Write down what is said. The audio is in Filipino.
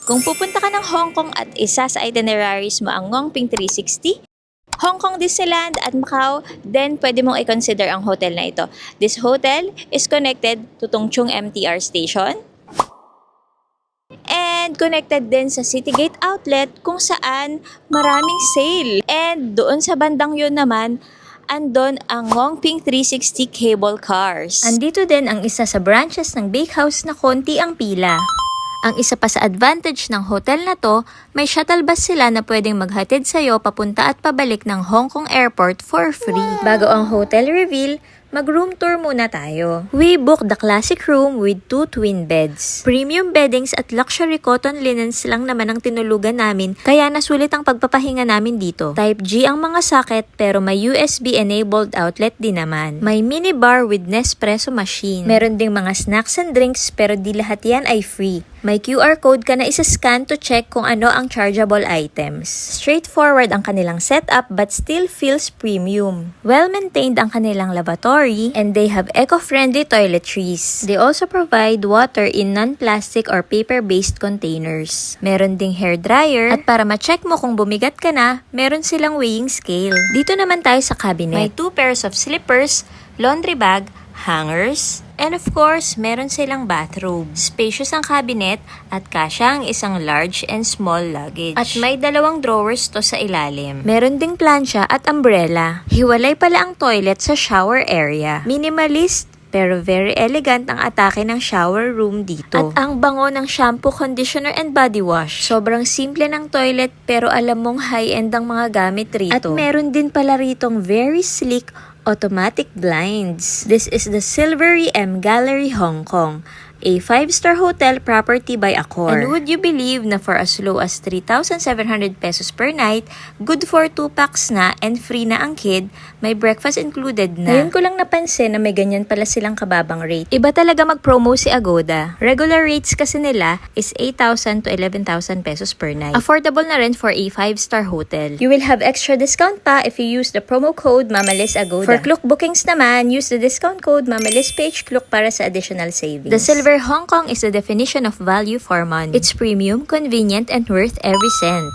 Kung pupunta ka ng Hong Kong at isa sa itineraries mo ang Ngongping 360, Hong Kong Disneyland at Macau, then pwede mong i-consider ang hotel na ito. This hotel is connected to Tung Chung MTR station and connected din sa Citygate Outlet kung saan maraming sale. And doon sa bandang yun naman, andon ang Ngongping 360 cable cars. Andito din ang isa sa branches ng bakehouse na konti ang pila. Ang isa pa sa advantage ng hotel na to, may shuttle bus sila na pwedeng maghatid sa'yo papunta at pabalik ng Hong Kong Airport for free. Bago ang hotel reveal, mag-room tour muna tayo. We booked the classic room with 2 twin beds. Premium beddings at luxury cotton linens lang naman ang tinulugan namin, kaya nasulit ang pagpapahinga namin dito. Type G ang mga socket pero may USB-enabled outlet din naman. May minibar with Nespresso machine. Meron ding mga snacks and drinks pero di lahat yan ay free. May QR code ka na isa-scan to check kung ano ang chargeable items. Straightforward ang kanilang setup but still feels premium. Well-maintained ang kanilang lavatory and they have eco-friendly toiletries. They also provide water in non-plastic or paper-based containers. Meron ding hair dryer at para ma-check mo kung bumigat ka na, meron silang weighing scale. Dito naman tayo sa cabinet. May 2 pairs of slippers, laundry bag, hangers, and of course, meron silang bathrobe. Spacious ang cabinet at kasya ang isang large and small luggage. At may 2 drawers to sa ilalim. Meron ding plancha at umbrella. Hiwalay pala ang toilet sa shower area. Minimalist pero very elegant ang atake ng shower room dito. At ang bango ng shampoo, conditioner, and body wash. Sobrang simple ng toilet pero alam mong high-end ang mga gamit rito. At meron din pala ritong very sleek automatic blinds. This is the Silvery M Gallery Hong Kong, a 5-star hotel property by Accor. And would you believe na for as low as 3,700 pesos per night, good for 2 packs na and free na ang kid, may breakfast included na. Ngayon ko lang napansin na may ganyan pala silang kababang rate. Iba talaga mag-promo si Agoda. Regular rates kasi nila is 8,000 to 11,000 pesos per night. Affordable na rin for a 5-star hotel. You will have extra discount pa if you use the promo code Mamalis Agoda. For Klook bookings naman, use the discount code Mamalis Page Klook para sa additional savings. The Silver Hong Kong is the definition of value for money. It's premium, convenient, and worth every cent.